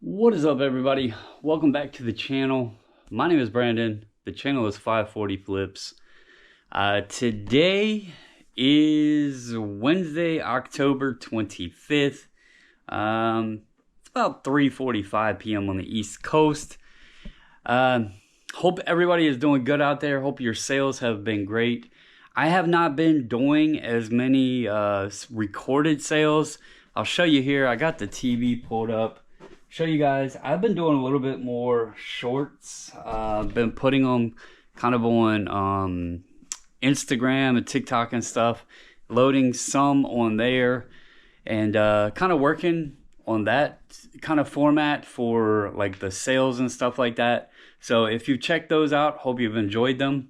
What is up, everybody? Welcome back to the channel. My name is Brandon. The channel is 540 Flips. Today is Wednesday, October 25th. It's about 3:45 p.m. on the East Coast. Hope everybody is doing good out there. Hope your sales have been great. I have not been doing as many recorded sales. I'll show you here. I got the TV pulled up. Show you guys. I've been doing a little bit more shorts. Been putting them kind of on Instagram and TikTok and stuff. Loading some on there and kind of working on that kind of format for like the sales and stuff like that. So if you check those out, hope you've enjoyed them.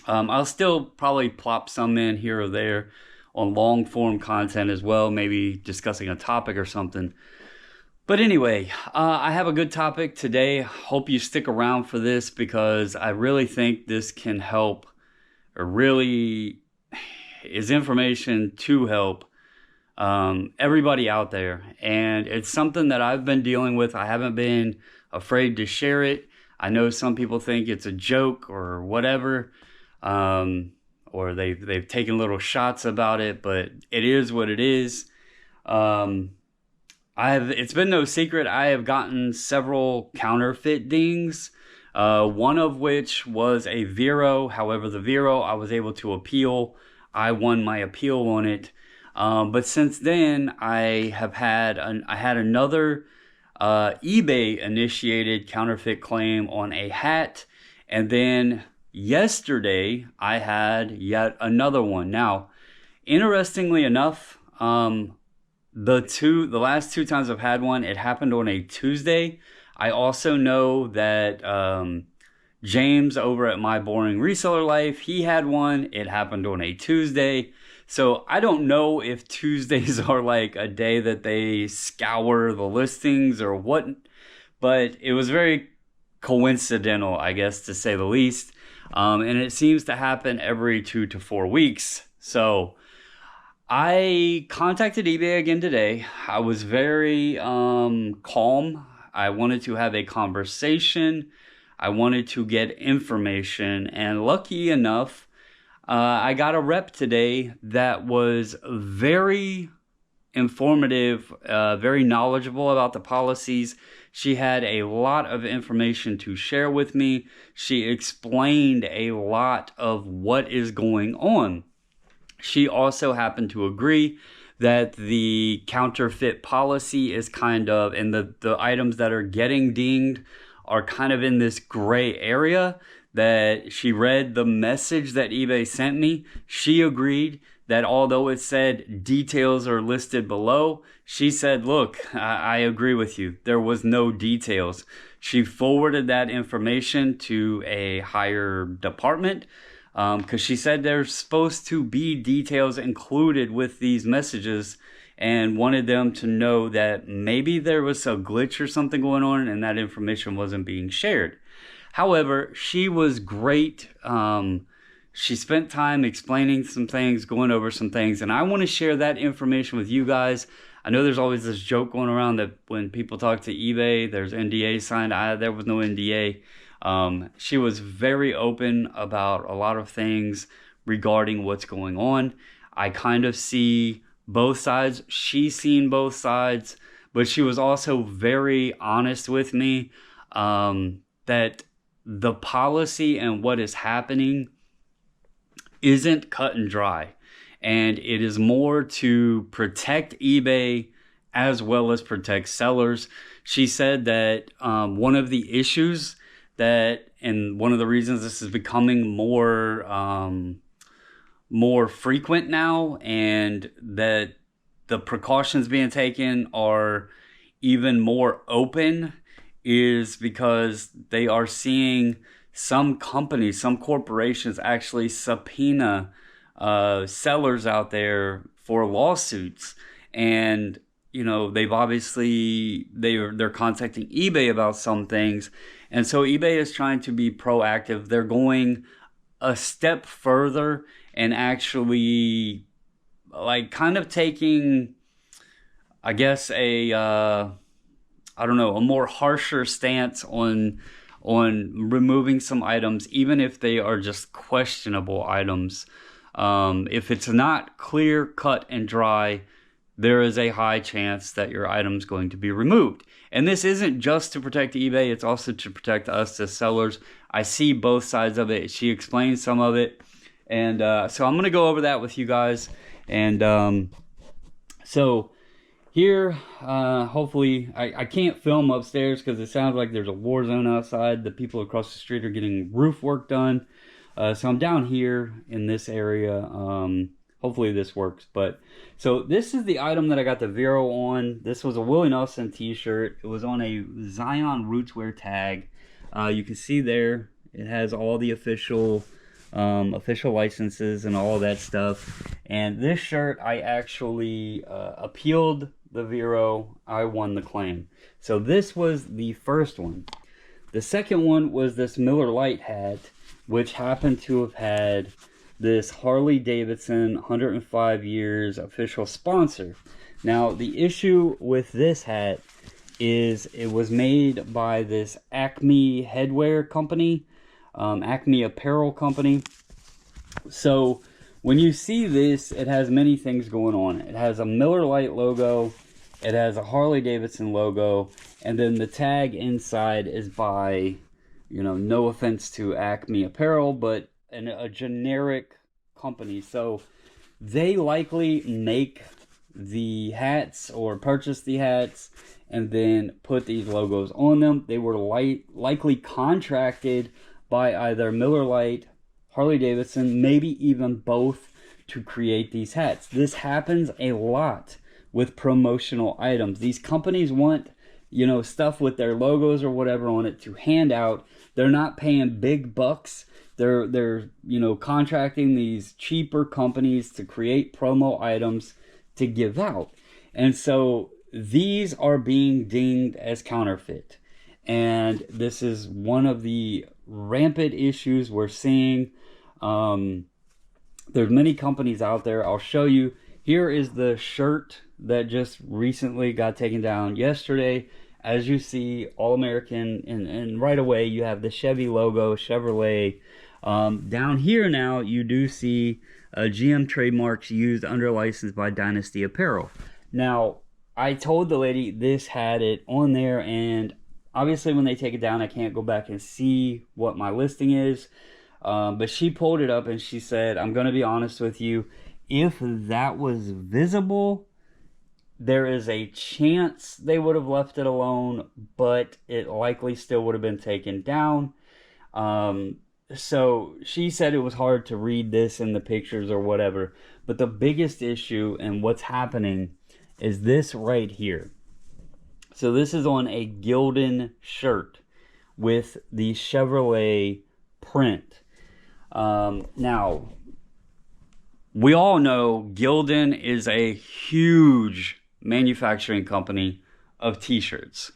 I'll still probably plop some in here or there on long form content as well, maybe discussing a topic or something. But anyway, I have a good topic today. Hope you stick around for this because I really think this can help, or really is information to help everybody out there. And it's something that I've been dealing with. I haven't been afraid to share it. I know some people think it's a joke or whatever, or they've taken little shots about it, but it is what it is. It's been no secret, I have gotten several counterfeit dings, one of which was a Vero. However, the Vero I was able to appeal. I won my appeal on it. But since then, I had another eBay initiated counterfeit claim on a hat. And then yesterday, I had yet another one. Now, interestingly enough, the last two times I've had one, it happened on a Tuesday. I also know that James over at My Boring Reseller Life, he had one. It happened on a Tuesday. So I don't know if Tuesdays are like a day that they scour the listings or what, but it was very coincidental, I guess, to say the least. And it seems to happen every 2 to 4 weeks. So I contacted eBay again today. I was very calm. I wanted to have a conversation. I wanted to get information. And lucky enough, I got a rep today that was very informative, very knowledgeable about the policies. She had a lot of information to share with me. She explained a lot of what is going on. She also happened to agree that the counterfeit policy is kind of, and the items that are getting dinged are kind of in this gray area, that she read the message that eBay sent me. She agreed that although it said details are listed below, she said, look, I agree with you. There was no details. She forwarded that information to a higher department, because she said there's supposed to be details included with these messages and wanted them to know that maybe there was a glitch or something going on and that information wasn't being shared. However, she was great. She spent time explaining some things, going over some things, and I want to share that information with you guys. I know there's always this joke going around that when people talk to eBay, there's NDA signed. There was no NDA. She was very open about a lot of things regarding what's going on. I kind of see both sides. She's seen both sides, but she was also very honest with me, that the policy and what is happening isn't cut and dry. And it is more to protect eBay as well as protect sellers. She said that one of the issues and one of the reasons this is becoming more frequent now, and that the precautions being taken are even more open, is because they are seeing some companies, some corporations actually subpoena sellers out there for lawsuits. And they've obviously they're contacting eBay about some things. And so eBay is trying to be proactive. They're going a step further and actually like kind of taking, I guess, I don't know, a more harsher stance on removing some items, even if they are just questionable items. If it's not clear, cut, and dry, there is a high chance that your item's going to be removed. And this isn't just to protect eBay, it's also to protect us as sellers. I see both sides of it. She explains some of it. And so I'm going to go over that with you guys. And so here, hopefully, I can't film upstairs because it sounds like there's a war zone outside. The people across the street are getting roof work done. So I'm down here in this area. Hopefully this works. But so this is the item that I got the Vero on. This was a Willie Nelson t-shirt. It was on a Zion Rootswear tag. You can see there it has all the official licenses and all that stuff. And this shirt, I actually appealed the Vero. I won the claim. So this was the first one. The second one was this Miller Lite hat, which happened to have had this Harley Davidson 105 years official sponsor. Now the issue with this hat is it was made by this Acme headwear company, Acme apparel company. So when you see this, it has many things going on. It has a Miller Lite logo, it has a Harley Davidson logo, and then the tag inside is by, you know, no offense to Acme apparel, but a generic company. So they likely make the hats or purchase the hats and then put these logos on them. They were likely contracted by either Miller Lite, Harley Davidson, maybe even both, to create these hats. This happens a lot with promotional items. These companies want, you know, stuff with their logos or whatever on it to hand out. They're not paying big bucks. They're you know, contracting these cheaper companies to create promo items to give out. And so these are being dinged as counterfeit. And this is one of the rampant issues we're seeing. There's many companies out there. I'll show you. Here is the shirt that just recently got taken down yesterday. As you see, All American, and right away you have the Chevy logo, Chevrolet. Down here now you do see GM trademarks used under license by Dynasty Apparel. Now, I told the lady this had it on there, and obviously when they take it down I can't go back and see what my listing is. But she pulled it up and she said, I'm going to be honest with you, if that was visible, there is a chance they would have left it alone, but it likely still would have been taken down. So she said it was hard to read this in the pictures or whatever. But the biggest issue and what's happening is this right here. So this is on a Gildan shirt with the Chevrolet print. Now, we all know Gildan is a huge manufacturing company of t-shirts.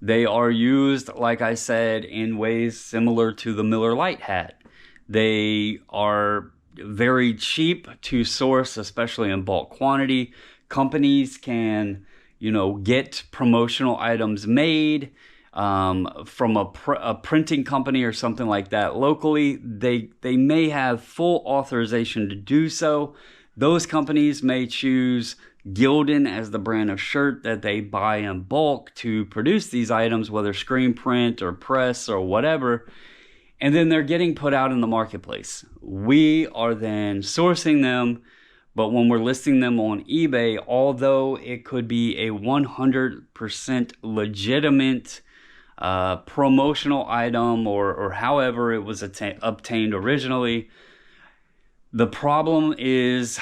They are used, like I said, in ways similar to the Miller Lite hat. They are very cheap to source, especially in bulk quantity. Companies can, you know, get promotional items made from a printing company or something like that locally. They may have full authorization to do so. Those companies may choose Gildan as the brand of shirt that they buy in bulk to produce these items, whether screen print or press or whatever, and then they're getting put out in the marketplace. We are then sourcing them, but when we're listing them on eBay, although it could be a 100% legitimate promotional item or however it was obtained originally, the problem is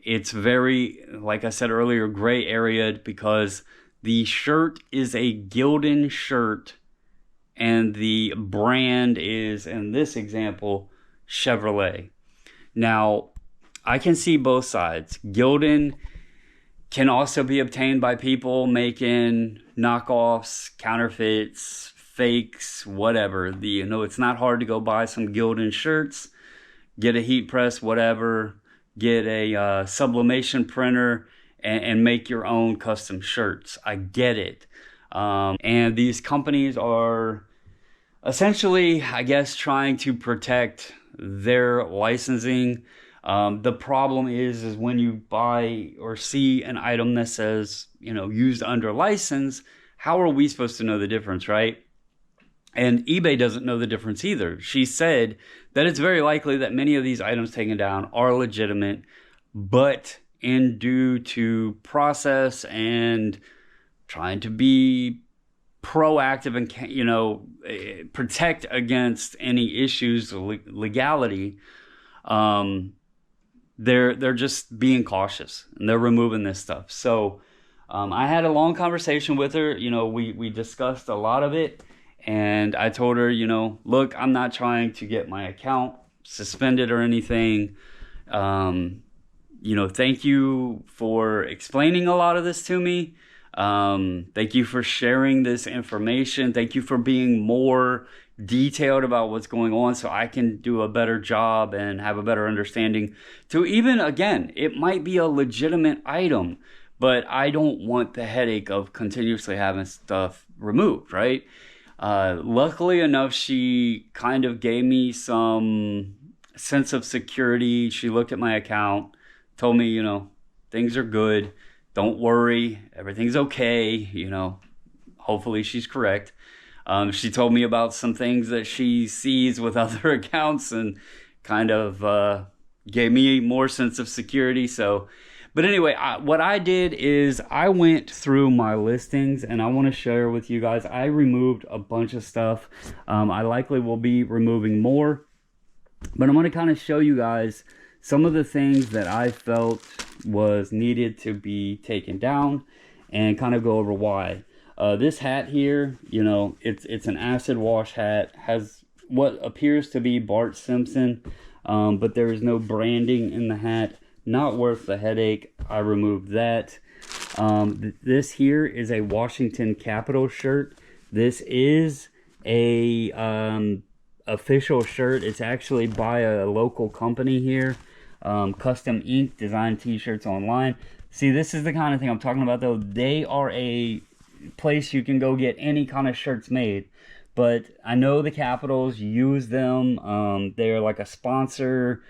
it's very, like I said earlier, gray area, because the shirt is a Gildan shirt and the brand is, in this example, Chevrolet. Now, I can see both sides. Gildan can also be obtained by people making knockoffs, counterfeits, fakes, whatever. You know, it's not hard to go buy some Gildan shirts, get a heat press, whatever, get a sublimation printer, and make your own custom shirts. I get it. And these companies are essentially, I guess, trying to protect their licensing. The problem is when you buy or see an item that says, used under license, how are we supposed to know the difference, right? And eBay doesn't know the difference either. She said that it's very likely that many of these items taken down are legitimate, but due to process and trying to be proactive and protect against any issues legality, they're just being cautious and they're removing this stuff. So I had a long conversation with her. We discussed a lot of it, and I told her, look, I'm not trying to get my account suspended or anything. Thank you for explaining a lot of this to me. Thank you for sharing this information. Thank you for being more detailed about what's going on so I can do a better job and have a better understanding to even, again, it might be a legitimate item, but I don't want the headache of continuously having stuff removed, right? Luckily enough, she kind of gave me some sense of security. She looked at my account, told me, things are good. Don't worry. Everything's okay. Hopefully she's correct. She told me about some things that she sees with other accounts and kind of gave me more sense of security. But anyway, what I did is I went through my listings, and I want to share with you guys. I removed a bunch of stuff. I likely will be removing more, but I'm going to kind of show you guys some of the things that I felt was needed to be taken down and kind of go over why. This hat here, it's an acid wash hat, has what appears to be Bart Simpson, but there is no branding in the hat. Not worth the headache. I removed that. This here is a Washington Capitals shirt. This is a official shirt. It's actually by a local company here. Custom Ink design t-shirts online. See, this is the kind of thing I'm talking about, though. They are a place you can go get any kind of shirts made, but I know the Capitals use them. They're like a sponsor,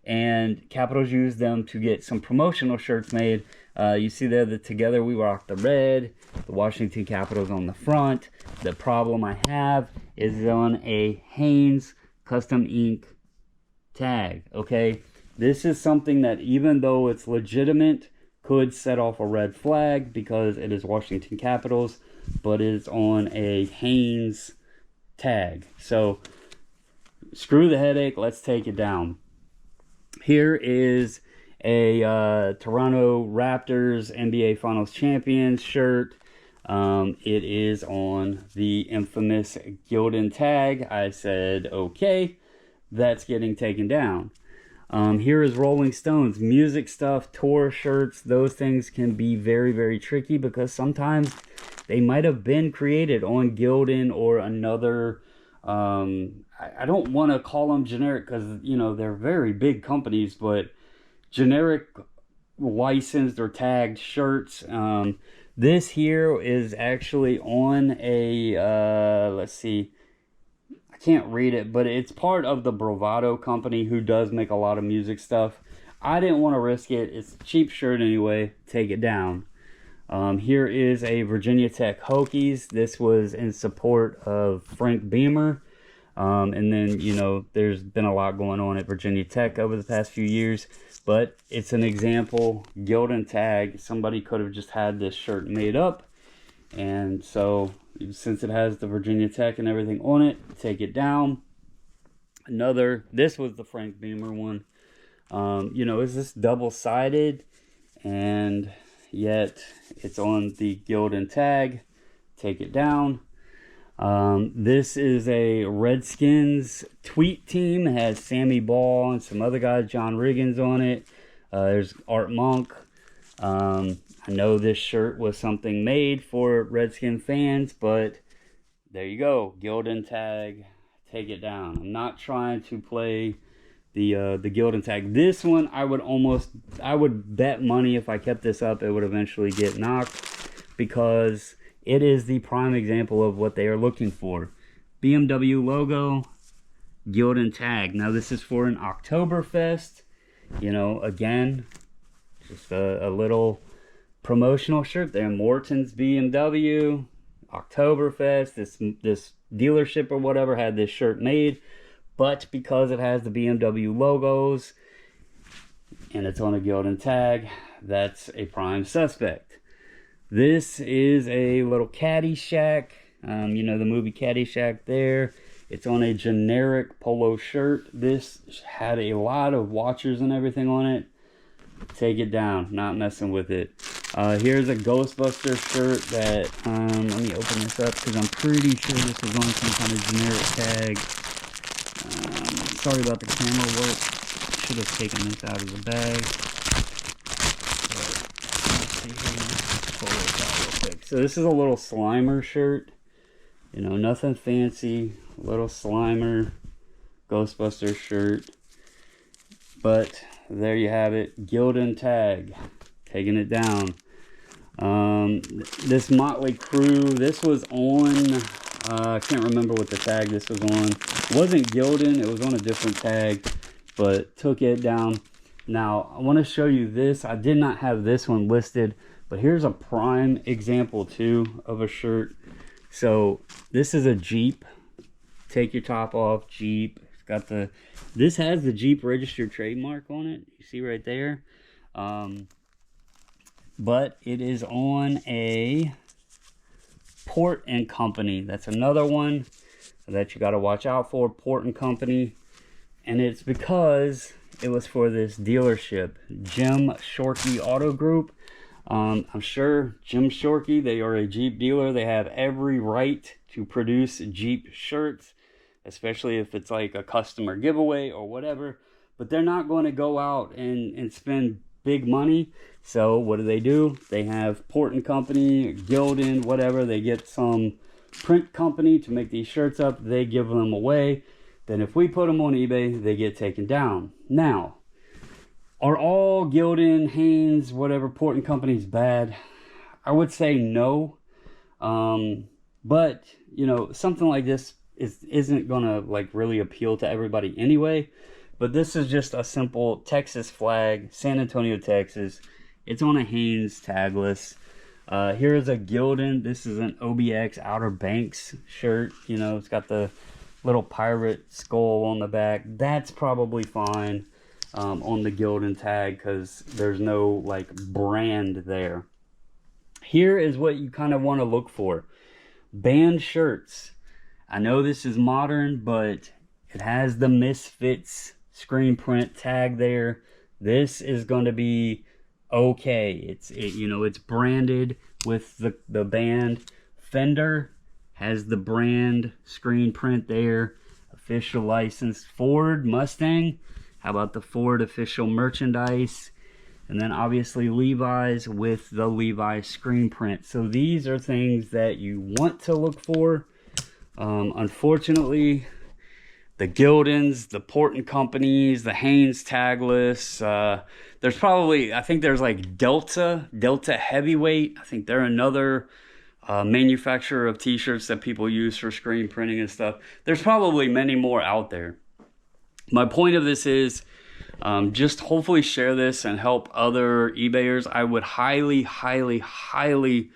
and Capitals use them to get some promotional shirts made. You see there that Together We Rock the Red, the Washington Capitals on the front. The problem I have is on a Hanes Custom Ink tag, okay? This is something that, even though it's legitimate, could set off a red flag because it is Washington Capitals, but it's on a Hanes tag. So screw the headache, let's take it down. Here is a Toronto Raptors NBA Finals Champions shirt. It is on the infamous Gildan tag. I said, okay, that's getting taken down. Here is Rolling Stones, music stuff, tour shirts. Those things can be very, very tricky because sometimes they might have been created on Gildan or another. I don't want to call them generic because, they're very big companies, but generic licensed or tagged shirts. This here is actually on a, let's see. Can't read it, but it's part of the Bravado company who does make a lot of music stuff. I didn't want to risk it. It's a cheap shirt anyway. Take it down. Here is a Virginia Tech Hokies. This was in support of Frank Beamer. And then, there's been a lot going on at Virginia Tech over the past few years. But it's an example. Gildan tag. Somebody could have just had this shirt made up. And so, since it has the Virginia Tech and everything on it, take it down. This was the Frank Beamer one. Is this double-sided? And yet, it's on the Gildan tag. Take it down. This is a Redskins tweet team. It has Sammy Ball and some other guys, John Riggins on it. There's Art Monk. I know this shirt was something made for Redskin fans, but there you go. Gildan tag, take it down. I'm not trying to play the Gildan tag. This one, I would bet money if I kept this up, it would eventually get knocked because it is the prime example of what they are looking for. BMW logo, Gildan tag. Now this is for an Oktoberfest. You know, again, just a little promotional shirt there. Morton's BMW, Oktoberfest. This dealership or whatever had this shirt made, but because it has the BMW logos and it's on a Gildan tag, that's a prime suspect. This is a little Caddyshack. You know the movie Caddyshack there. It's on a generic polo shirt. This had a lot of watchers and everything on it. Take it down. Not messing with it. Here's a Ghostbuster shirt that, let me open this up because I'm pretty sure this was on some kind of generic tag. Sorry about the camera work. Should have taken this out of the bag. Let's see here. Pull this out real quick. So this is a little Slimer shirt. You know, nothing fancy. Little Slimer Ghostbuster shirt. But there you have it. Gildan tag. Taking it down. This Motley Crue, this was on, I can't remember what the tag this was on. It wasn't Gildan, it was on a different tag, but took it down. Now, I want to show you this. I did not have this one listed, but here's a prime example too of a shirt. So this is a Jeep. Take your top off, Jeep. It's got the, this has the Jeep registered trademark on it. You see right there. But it is on a Port and Company. That's another one that you got to watch out for, Port and Company. And it's because it was for this dealership, Jim Shorkey Auto Group. I'm sure Jim Shorkey, they are a Jeep dealer. They have every right to produce Jeep shirts, especially if it's like a customer giveaway or whatever. But they're not going to go out and spend big money. So what do? They have Port and Company, Gildan, whatever. They get some print company to make these shirts up. They give them away. Then if we put them on eBay, they get taken down. Now, are all Gildan, Hanes, whatever, Port and Company's bad? I would say no. But, you know, something like this isn't going to like really appeal to everybody anyway. But this is just a simple Texas flag, San Antonio, Texas. It's on a Hanes tagless. Here is a Gildan. This is an OBX Outer Banks shirt. You know, it's got the little pirate skull on the back. That's probably fine on the Gildan tag because there's no like brand there. Here is what you kind of want to look for. Band shirts. I know this is modern, but it has the Misfits screen print tag there. This is going to be okay. You know, it's branded with the band. Fender has the brand screen print there. Official license. Ford Mustang. How about the Ford official merchandise? And then obviously Levi's with the Levi's screen print. So these are things that you want to look for. Unfortunately, the Gildans, the Port and Companies, the Hanes tagless. There's probably, I think there's like Delta Heavyweight. I think they're another manufacturer of t-shirts that people use for screen printing and stuff. There's probably many more out there. My point of this is just hopefully share this and help other eBayers. I would highly, highly, highly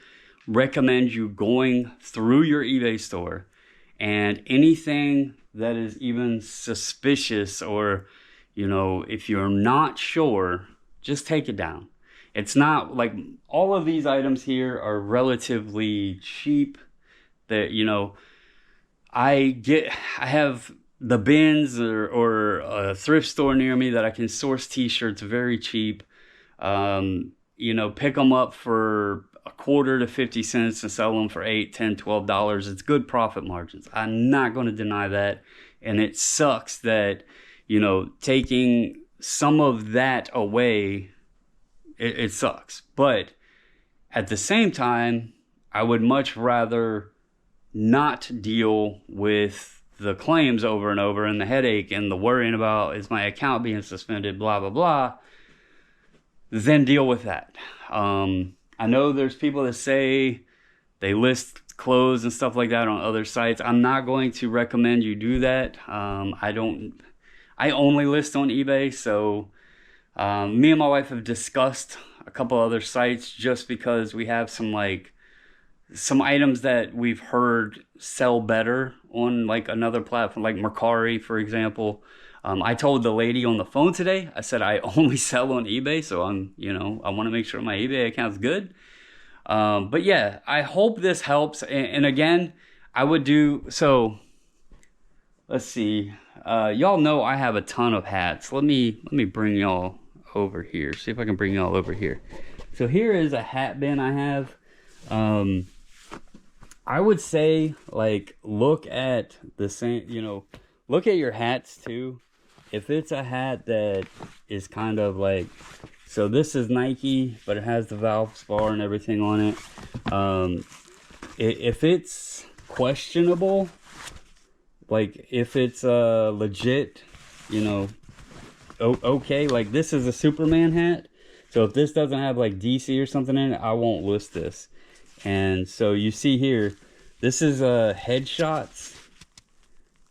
recommend you going through your eBay store and anything that is even suspicious, or, you know, if you're not sure, just take it down. It's not like all of these items here are relatively cheap. That, you know, I have the bins or a thrift store near me that I can source t-shirts very cheap. You know, pick them up for a quarter to 50 cents and sell them for $8, $10, $12. It's good profit margins. I'm not going to deny that. And it sucks that, you know, taking some of that away, it sucks. But at the same time, I would much rather not deal with the claims over and over and the headache and the worrying about, is my account being suspended, blah, blah, blah, than deal with that. I know there's people that say they list clothes and stuff like that on other sites. I'm not going to recommend you do that. I only list on eBay, so me and my wife have discussed a couple other sites just because we have some items that we've heard sell better on like another platform, like Mercari, for example. I told the lady on the phone today, I said I only sell on eBay, so I want to make sure my eBay account's good. But yeah, I hope this helps. And again, I would do, so let's see. Y'all know I have a ton of hats. Let me bring y'all over here. See if I can bring y'all over here. So here is a hat bin I have. I would say, like, look at the same, look at your hats too. If it's a hat that is kind of like, so this is Nike, but it has the Valve bar and everything on it. If it's questionable, like if it's legit, okay, like this is a Superman hat. So if this doesn't have like DC or something in it, I won't list this. And so you see here, this is Headshots.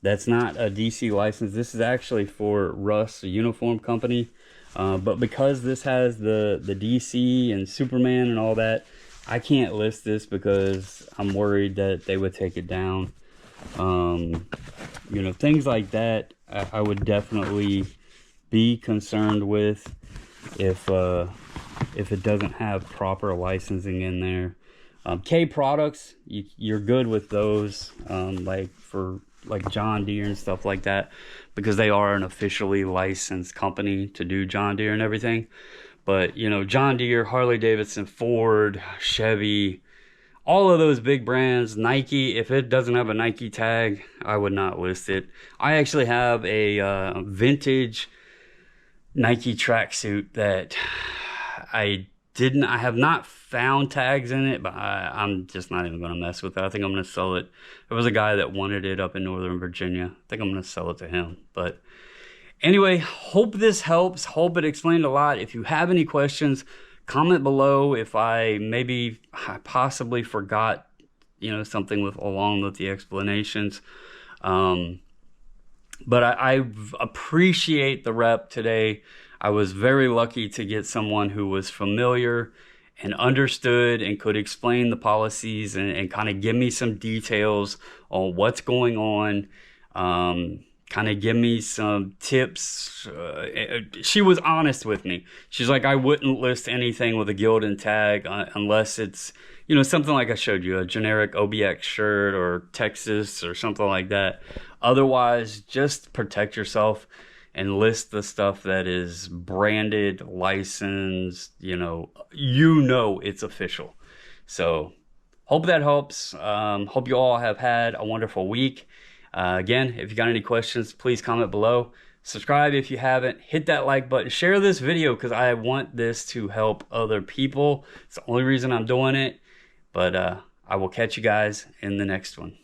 That's not a DC license. This is actually for Russ, a uniform company. But because this has the DC and Superman and all that, I can't list this because I'm worried that they would take it down. Things like that, I would definitely be concerned with if it doesn't have proper licensing in there. K products, you're good with those, like for like John Deere and stuff like that, because they are an officially licensed company to do John Deere and everything. But John Deere, Harley Davidson, Ford, Chevy, all of those big brands, Nike, if it doesn't have a Nike tag, I would not list it. I actually have a vintage Nike tracksuit that I have not found tags in it, but I'm just not even going to mess with it. I think I'm going to sell it. There was a guy that wanted it up in Northern Virginia. I think I'm going to sell it to him. But anyway, hope this helps. Hope it explained a lot. If you have any questions, comment below. If I possibly forgot, something along with the explanations. But I appreciate the rep today. I was very lucky to get someone who was familiar and understood and could explain the policies and kind of give me some details on what's going on, kind of give me some tips. She was honest with me. She's like, I wouldn't list anything with a Gildan tag unless it's, something like I showed you, a generic OBX shirt or Texas or something like that. Otherwise, just protect yourself and list the stuff that is branded, licensed, it's official. So hope that helps. Hope you all have had a wonderful week. Again, if you got any questions, please comment below. Subscribe if you haven't. Hit that like button. Share this video because I want this to help other people. It's the only reason I'm doing it. But I will catch you guys in the next one.